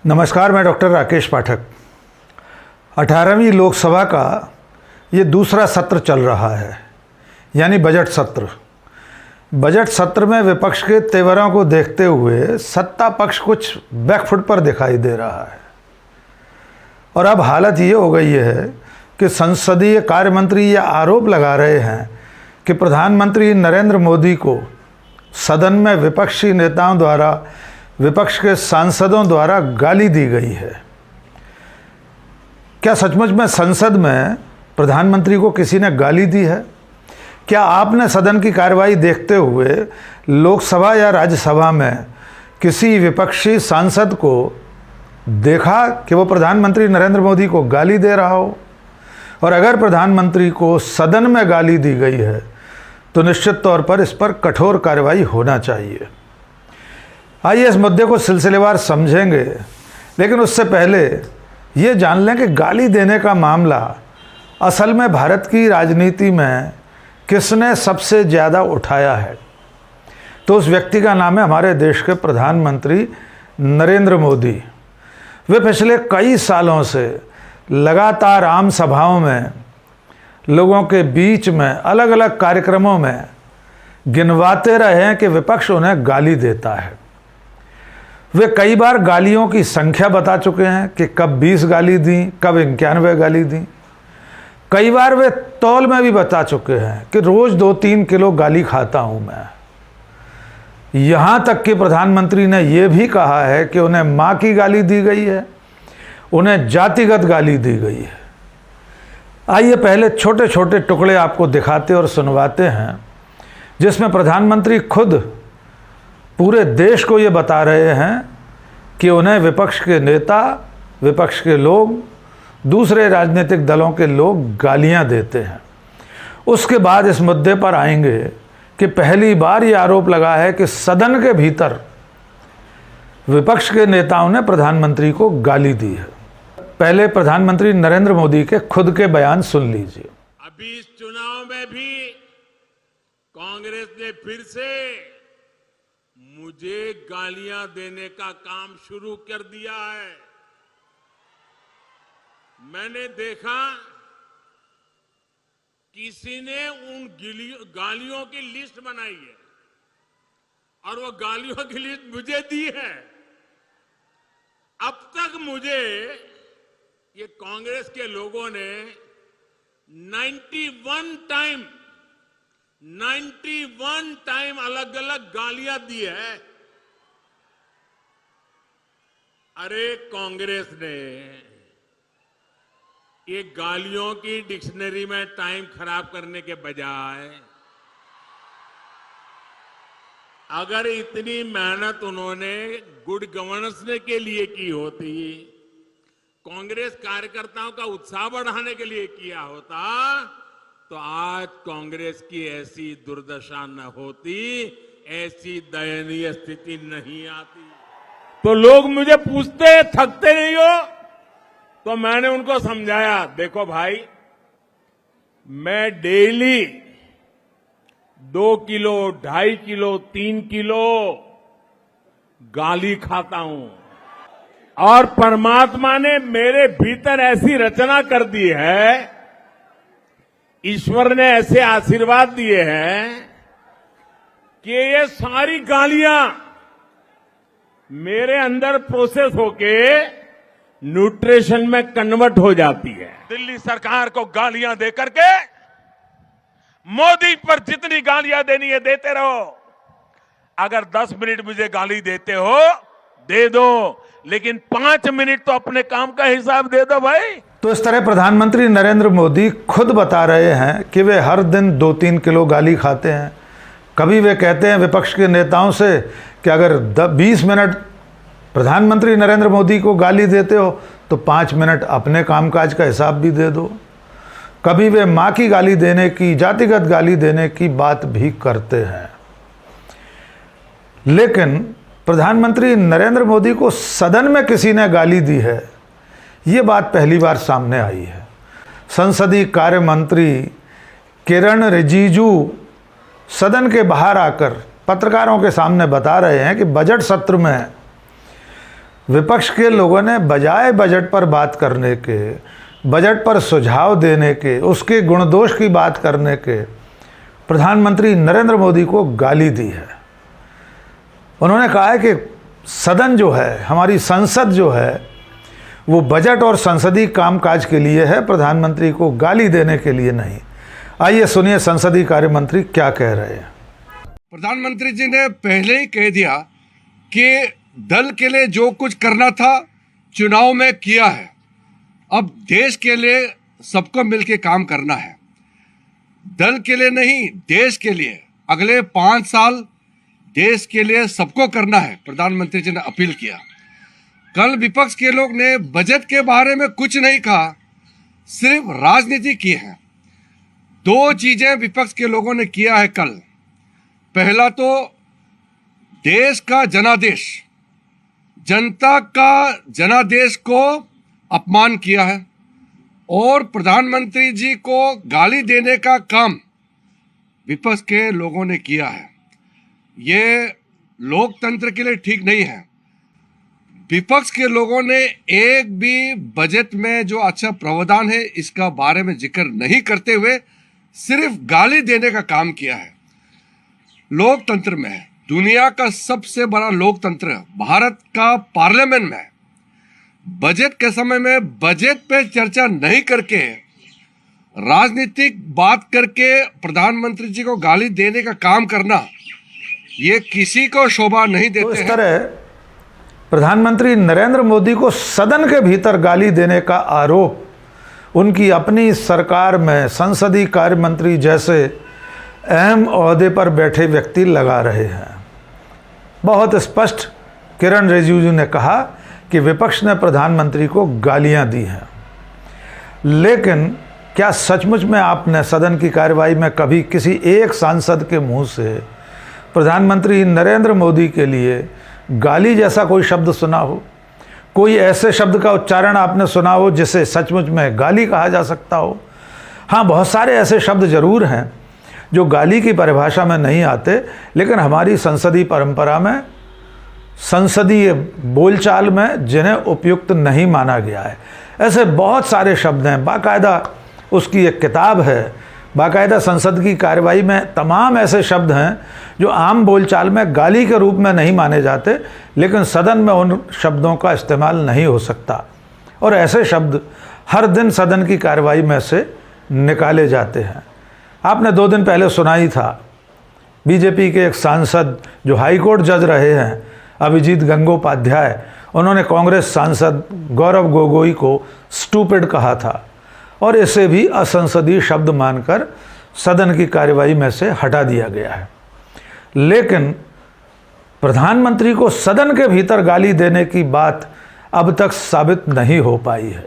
नमस्कार, मैं डॉक्टर राकेश पाठक। 18वीं लोकसभा का ये दूसरा सत्र चल रहा है, यानी बजट सत्र। बजट सत्र में विपक्ष के तेवरों को देखते हुए सत्ता पक्ष कुछ बैकफुट पर दिखाई दे रहा है। और अब हालत ये हो गई है कि संसदीय कार्य मंत्री ये आरोप लगा रहे हैं कि प्रधानमंत्री नरेंद्र मोदी को सदन में विपक्षी नेताओं द्वारा, विपक्ष के सांसदों द्वारा गाली दी गई है। क्या सचमुच में संसद में प्रधानमंत्री को किसी ने गाली दी है? क्या आपने सदन की कार्रवाई देखते हुए लोकसभा या राज्यसभा में किसी विपक्षी सांसद को देखा कि वो प्रधानमंत्री नरेंद्र मोदी को गाली दे रहा हो? और अगर प्रधानमंत्री को सदन में गाली दी गई है तो निश्चित तौर पर इस पर कठोर कार्रवाई होना चाहिए। आइए इस मुद्दे को सिलसिलेवार समझेंगे, लेकिन उससे पहले ये जान लें कि गाली देने का मामला असल में भारत की राजनीति में किसने सबसे ज़्यादा उठाया है। तो उस व्यक्ति का नाम है हमारे देश के प्रधानमंत्री नरेंद्र मोदी। वे पिछले कई सालों से लगातार आम सभाओं में, लोगों के बीच में, अलग अलग कार्यक्रमों में गिनवाते रहे हैं कि विपक्ष उन्हें गाली देता है। वे कई बार गालियों की संख्या बता चुके हैं कि कब 20 गाली दी, कब 91 गाली दी। कई बार वे तौल में भी बता चुके हैं कि रोज़ 2-3 किलो गाली खाता हूं मैं। यहाँ तक कि प्रधानमंत्री ने यह भी कहा है कि उन्हें माँ की गाली दी गई है, उन्हें जातिगत गाली दी गई है। आइए पहले छोटे छोटे टुकड़े आपको दिखाते और सुनवाते हैं, जिसमें प्रधानमंत्री खुद पूरे देश को ये बता रहे हैं कि उन्हें विपक्ष के नेता, विपक्ष के लोग, दूसरे राजनीतिक दलों के लोग गालियां देते हैं। उसके बाद इस मुद्दे पर आएंगे कि पहली बार ये आरोप लगा है कि सदन के भीतर विपक्ष के नेताओं ने प्रधानमंत्री को गाली दी है। पहले प्रधानमंत्री नरेंद्र मोदी के खुद के बयान सुन लीजिए। अभी इस चुनाव में भी कांग्रेस ने फिर से मुझे गालियां देने का काम शुरू कर दिया है। मैंने देखा किसी ने उन गालियों की लिस्ट बनाई है और वो गालियों की लिस्ट मुझे दी है। अब तक मुझे ये कांग्रेस के लोगों ने 91 टाइम अलग अलग गालियां दी है। अरे कांग्रेस ने ये गालियों की डिक्शनरी में टाइम खराब करने के बजाय अगर इतनी मेहनत उन्होंने गुड गवर्नेंस के लिए की होती, कांग्रेस कार्यकर्ताओं का उत्साह बढ़ाने के लिए किया होता, तो आज कांग्रेस की ऐसी दुर्दशा न होती, ऐसी दयनीय स्थिति नहीं आती। तो लोग मुझे पूछते थकते नहीं हो? तो मैंने उनको समझाया, देखो भाई, मैं डेली 2 किलो, 2.5 किलो, 3 किलो गाली खाता हूं और परमात्मा ने मेरे भीतर ऐसी रचना कर दी है, ईश्वर ने ऐसे आशीर्वाद दिए हैं कि ये सारी गालियां मेरे अंदर प्रोसेस होके न्यूट्रिशन में कन्वर्ट हो जाती है। दिल्ली सरकार को गालियां दे करके मोदी पर जितनी गालियां देनी है देते रहो। अगर 10 मिनट मुझे गाली देते हो दे दो, लेकिन 5 मिनट तो अपने काम का हिसाब दे दो भाई। तो इस तरह प्रधानमंत्री नरेंद्र मोदी खुद बता रहे हैं कि वे हर दिन 2-3 किलो गाली खाते हैं। कभी वे कहते हैं विपक्ष के नेताओं से कि अगर 20 मिनट प्रधानमंत्री नरेंद्र मोदी को गाली देते हो तो 5 मिनट अपने कामकाज का हिसाब भी दे दो। कभी वे माँ की गाली देने की, जातिगत गाली देने की बात भी करते हैं। लेकिन प्रधानमंत्री नरेंद्र मोदी को सदन में किसी ने गाली दी है, ये बात पहली बार सामने आई है। संसदीय कार्य मंत्री किरण रिजिजू सदन के बाहर आकर पत्रकारों के सामने बता रहे हैं कि बजट सत्र में विपक्ष के लोगों ने बजाय बजट पर बात करने के, बजट पर सुझाव देने के, उसके गुण दोष की बात करने के, प्रधानमंत्री नरेंद्र मोदी को गाली दी है। उन्होंने कहा है कि सदन जो है, हमारी संसद जो है, वो बजट और संसदीय कामकाज के लिए है, प्रधानमंत्री को गाली देने के लिए नहीं। आइए सुनिए संसदीय कार्य मंत्री क्या कह रहे हैं। प्रधानमंत्री जी ने पहले ही कह दिया कि दल के लिए जो कुछ करना था चुनाव में किया है, अब देश के लिए सबको मिलकर काम करना है। दल के लिए नहीं, देश के लिए अगले 5 साल देश के लिए सबको करना है, प्रधानमंत्री जी ने अपील किया। कल विपक्ष के लोग ने बजट के बारे में कुछ नहीं कहा, सिर्फ राजनीति की है। 2 चीजें विपक्ष के लोगों ने किया है कल। पहला तो देश का जनादेश, जनता का जनादेश को अपमान किया है और प्रधानमंत्री जी को गाली देने का काम विपक्ष के लोगों ने किया है। ये लोकतंत्र के लिए ठीक नहीं है। विपक्ष के लोगों ने एक भी बजट में जो अच्छा प्रावधान है इसका बारे में जिक्र नहीं करते हुए सिर्फ गाली देने का काम किया है। लोकतंत्र में, दुनिया का सबसे बड़ा लोकतंत्र भारत का पार्लियामेंट में, बजट के समय में बजट पे चर्चा नहीं करके राजनीतिक बात करके प्रधानमंत्री जी को गाली देने का काम करना, ये किसी को शोभा नहीं देते तो इस तरह प्रधानमंत्री नरेंद्र मोदी को सदन के भीतर गाली देने का आरोप उनकी अपनी सरकार में संसदीय कार्य मंत्री जैसे अहम ओहदे पर बैठे व्यक्ति लगा रहे हैं। बहुत स्पष्ट किरण रिजिजू ने कहा कि विपक्ष ने प्रधानमंत्री को गालियां दी हैं, लेकिन क्या सचमुच में आपने सदन की कार्यवाही में कभी किसी एक सांसद के मुंह से प्रधानमंत्री नरेंद्र मोदी के लिए गाली जैसा कोई शब्द सुना हो? कोई ऐसे शब्द का उच्चारण आपने सुना हो जिसे सचमुच में गाली कहा जा सकता हो? हाँ, बहुत सारे ऐसे शब्द जरूर हैं जो गाली की परिभाषा में नहीं आते, लेकिन हमारी संसदीय परंपरा में, संसदीय बोलचाल में जिन्हें उपयुक्त नहीं माना गया है। ऐसे बहुत सारे शब्द हैं, बाकायदा उसकी एक किताब है, बाकायदा संसद की कार्यवाही में तमाम ऐसे शब्द हैं जो आम बोलचाल में गाली के रूप में नहीं माने जाते, लेकिन सदन में उन शब्दों का इस्तेमाल नहीं हो सकता और ऐसे शब्द हर दिन सदन की कार्यवाही में से निकाले जाते हैं। आपने 2 दिन पहले सुना ही था, बीजेपी के एक सांसद जो हाईकोर्ट जज रहे हैं, अभिजीत गंगोपाध्याय, उन्होंने कांग्रेस सांसद गौरव गोगोई को स्टूपिड कहा था और इसे भी असंसदीय शब्द मानकर सदन की कार्यवाही में से हटा दिया गया है। लेकिन प्रधानमंत्री को सदन के भीतर गाली देने की बात अब तक साबित नहीं हो पाई है।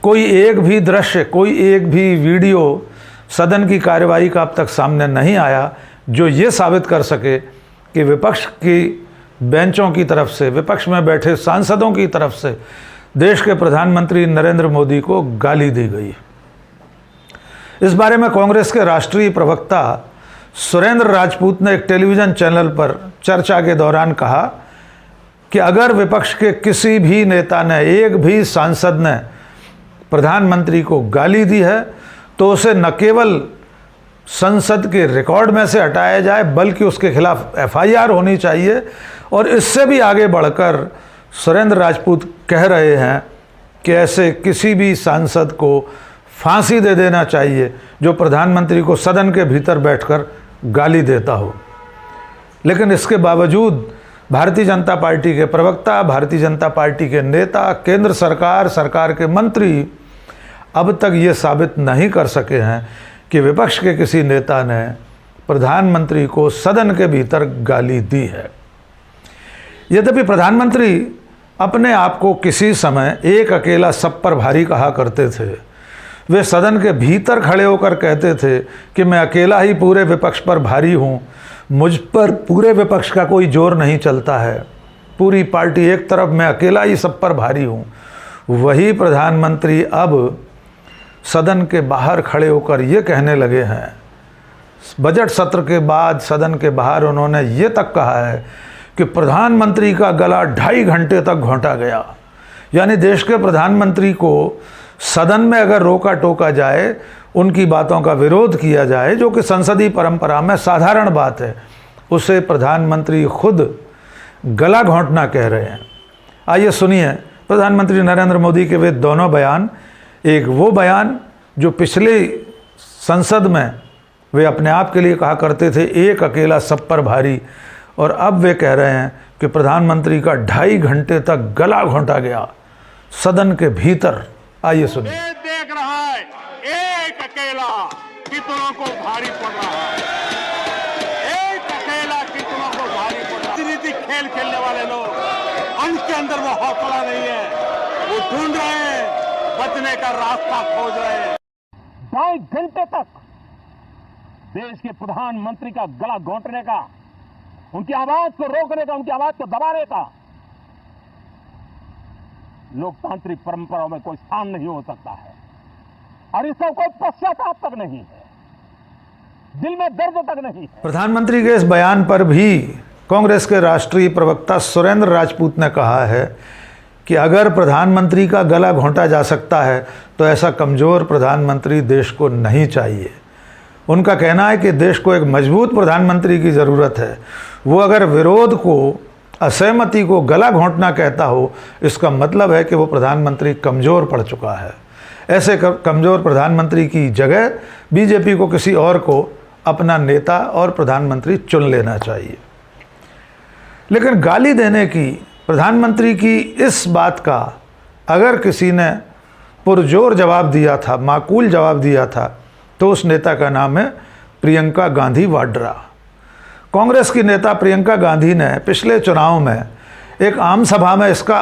कोई एक भी दृश्य, कोई एक भी वीडियो सदन की कार्यवाही का अब तक सामने नहीं आया जो ये साबित कर सके कि विपक्ष की बेंचों की तरफ से, विपक्ष में बैठे सांसदों की तरफ से देश के प्रधानमंत्री नरेंद्र मोदी को गाली दी गई। इस बारे में कांग्रेस के राष्ट्रीय प्रवक्ता सुरेंद्र राजपूत ने एक टेलीविजन चैनल पर चर्चा के दौरान कहा कि अगर विपक्ष के किसी भी नेता ने, एक भी सांसद ने प्रधानमंत्री को गाली दी है तो उसे न केवल संसद के रिकॉर्ड में से हटाया जाए बल्कि उसके खिलाफ FIR होनी चाहिए। और इससे भी आगे बढ़कर सुरेंद्र राजपूत कह रहे हैं कि ऐसे किसी भी सांसद को फांसी दे देना चाहिए जो प्रधानमंत्री को सदन के भीतर बैठकर गाली देता हो। लेकिन इसके बावजूद भारतीय जनता पार्टी के प्रवक्ता, भारतीय जनता पार्टी के नेता, केंद्र सरकार के मंत्री अब तक ये साबित नहीं कर सके हैं कि विपक्ष के किसी नेता ने प्रधानमंत्री को सदन के भीतर गाली दी है। यद्यपि प्रधानमंत्री अपने आप को किसी समय एक अकेला सब पर भारी कहा करते थे। वे सदन के भीतर खड़े होकर कहते थे कि मैं अकेला ही पूरे विपक्ष पर भारी हूँ, मुझ पर पूरे विपक्ष का कोई जोर नहीं चलता है, पूरी पार्टी एक तरफ, मैं अकेला ही सब पर भारी हूँ। वही प्रधानमंत्री अब सदन के बाहर खड़े होकर ये कहने लगे हैं, बजट सत्र के बाद सदन के बाहर उन्होंने ये तक कहा है कि प्रधानमंत्री का गला 2.5 घंटे तक घोंटा गया। यानी देश के प्रधानमंत्री को सदन में अगर रोका टोका जाए, उनकी बातों का विरोध किया जाए, जो कि संसदीय परंपरा में साधारण बात है, उसे प्रधानमंत्री खुद गला घोंटना कह रहे हैं। आइए सुनिए प्रधानमंत्री नरेंद्र मोदी के वे दोनों बयान। एक वो बयान जो पिछले संसद में वे अपने आप के लिए कहा करते थे, एक अकेला सब पर भारी, और अब वे कह रहे हैं कि प्रधानमंत्री का 2.5 घंटे तक गला घोंटा गया सदन के भीतर। आइए सुनिए। ये देख रहा है एक अकेला कितनों को भारी पड़ रहा है, एक अकेला कितनों को भारी पड़ रहा है। राजनीतिक खेल खेलने वाले लोग, उनके अंदर वो हौसला नहीं है, वो ढूंढ रहे हैं, बचने का रास्ता खोज रहे हैं। 2.5 घंटे तक देश के प्रधानमंत्री का गला घोंटने का, उनकी आवाज को रोकने का, उनकी आवाज को दबाने का लोकतांत्रिक परंपराओं में कोई स्थान नहीं हो सकता है। और इसका कोई पश्चाताप तक नहीं है, दिल में दर्द तक नहीं है। प्रधानमंत्री के इस बयान पर भी कांग्रेस के राष्ट्रीय प्रवक्ता सुरेंद्र राजपूत ने कहा है कि अगर प्रधानमंत्री का गला घोंटा जा सकता है तो ऐसा कमज़ोर प्रधानमंत्री देश को नहीं चाहिए। उनका कहना है कि देश को एक मजबूत प्रधानमंत्री की ज़रूरत है। वो अगर विरोध को, असहमति को गला घोंटना कहता हो, इसका मतलब है कि वो प्रधानमंत्री कमज़ोर पड़ चुका है। ऐसे कमज़ोर प्रधानमंत्री की जगह बीजेपी को किसी और को अपना नेता और प्रधानमंत्री चुन लेना चाहिए। लेकिन गाली देने की, प्रधानमंत्री की इस बात का अगर किसी ने पुरजोर जवाब दिया था, माकूल जवाब दिया था, तो उस नेता का नाम है प्रियंका गांधी वाड्रा। कांग्रेस की नेता प्रियंका गांधी ने पिछले चुनाव में एक आम सभा में इसका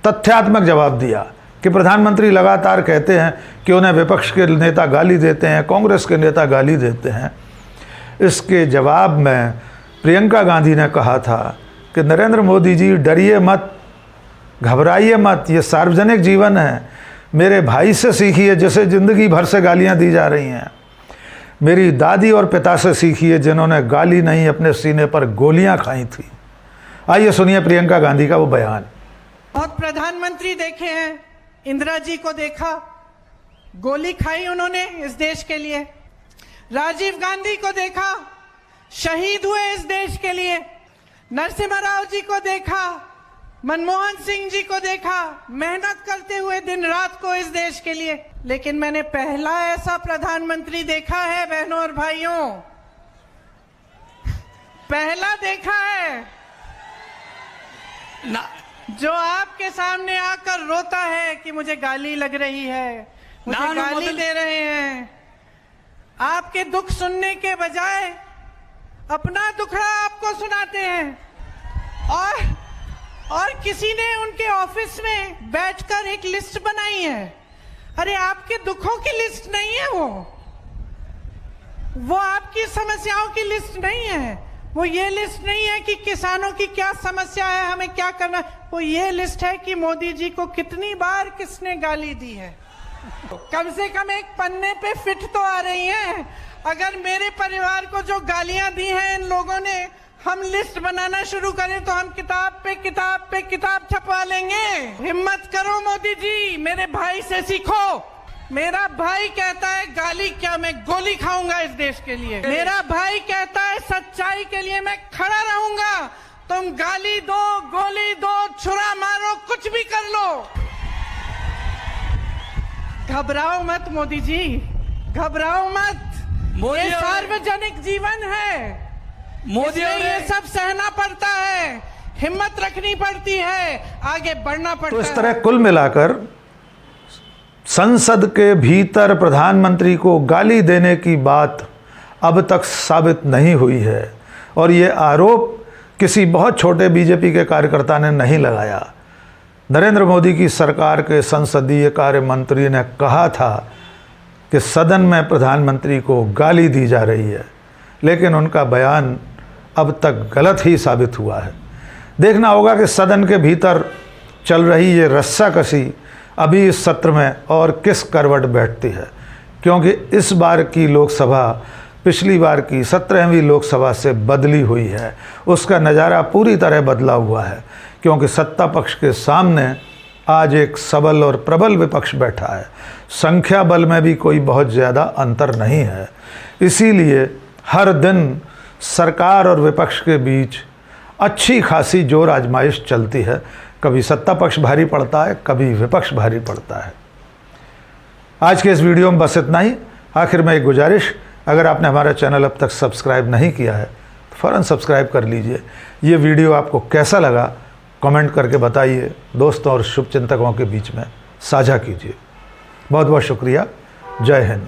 तथ्यात्मक जवाब दिया कि प्रधानमंत्री लगातार कहते हैं कि उन्हें विपक्ष के नेता गाली देते हैं, कांग्रेस के नेता गाली देते हैं। इसके जवाब में प्रियंका गांधी ने कहा था कि नरेंद्र मोदी जी, डरिए मत, घबराइए मत, ये सार्वजनिक जीवन है। मेरे भाई से सीखिए जिसे ज़िंदगी भर से गालियां दी जा रही हैं। मेरी दादी और पिता से सीखिए जिन्होंने गाली नहीं, अपने सीने पर गोलियां खाई थी। आइए सुनिए प्रियंका गांधी का वो बयान। बहुत प्रधानमंत्री देखे हैं, इंदिरा जी को देखा, गोली खाई उन्होंने इस देश के लिए। राजीव गांधी को देखा, शहीद हुए इस देश के लिए। नरसिम्हा राव जी को देखा, मनमोहन सिंह जी को देखा, मेहनत करते हुए दिन रात को इस देश के लिए। लेकिन मैंने पहला ऐसा प्रधानमंत्री देखा है बहनों और भाइयों, पहला देखा है जो आपके सामने आकर रोता है कि मुझे गाली लग रही है, मुझे गाली दे रहे हैं। आपके दुख सुनने के बजाय अपना दुखड़ा आपको सुनाते हैं। और किसी ने उनके ऑफिस में बैठकर एक लिस्ट बनाई है। अरे आपके दुखों की लिस्ट नहीं है वो आपकी समस्याओं की लिस्ट नहीं है। वो ये लिस्ट नहीं है कि किसानों की क्या समस्या है, हमें क्या करना है। वो ये लिस्ट है कि मोदी जी को कितनी बार किसने गाली दी है। कम से कम एक पन्ने पे फिट तो आ रही है। अगर मेरे परिवार को जो गालियां दी हैं इन लोगों ने, हम लिस्ट बनाना शुरू करें तो हम किताब पे किताब छपवा लेंगे। हिम्मत करो मोदी जी, मेरे भाई से सीखो। मेरा भाई कहता है गाली क्या, मैं गोली खाऊंगा इस देश के लिए। मेरा भाई कहता है सच्चाई के लिए मैं खड़ा रहूंगा। तुम गाली दो, गोली दो, छुरा मारो, कुछ भी कर लो, घबराओ मत मोदी जी, घबराओ मत। ये सार्वजनिक जीवन है, मोदी ये सब सहना पड़ता है, हिम्मत रखनी पड़ती है, आगे बढ़ना पड़ता है। तो इस तरह कुल मिलाकर संसद के भीतर प्रधानमंत्री को गाली देने की बात अब तक साबित नहीं हुई है, और ये आरोप किसी बहुत छोटे बीजेपी के कार्यकर्ता ने नहीं लगाया। नरेंद्र मोदी की सरकार के संसदीय कार्य मंत्री ने कहा था कि सदन में प्रधानमंत्री को गाली दी जा रही है, लेकिन उनका बयान अब तक गलत ही साबित हुआ है। देखना होगा कि सदन के भीतर चल रही ये रस्साकसी अभी इस सत्र में और किस करवट बैठती है, क्योंकि इस बार की लोकसभा पिछली बार की 17वीं लोकसभा से बदली हुई है, उसका नज़ारा पूरी तरह बदला हुआ है, क्योंकि सत्ता पक्ष के सामने आज एक सबल और प्रबल विपक्ष बैठा है। संख्या बल में भी कोई बहुत ज़्यादा अंतर नहीं है। इसीलिए हर दिन सरकार और विपक्ष के बीच अच्छी खासी जोर आजमाइश चलती है। कभी सत्ता पक्ष भारी पड़ता है, कभी विपक्ष भारी पड़ता है। आज के इस वीडियो में बस इतना ही। आखिर में एक गुजारिश, अगर आपने हमारा चैनल अब तक सब्सक्राइब नहीं किया है तो फ़ौरन सब्सक्राइब कर लीजिए। ये वीडियो आपको कैसा लगा कमेंट करके बताइए, दोस्तों और शुभचिंतकों के बीच में साझा कीजिए। बहुत बहुत शुक्रिया। जय हिंद।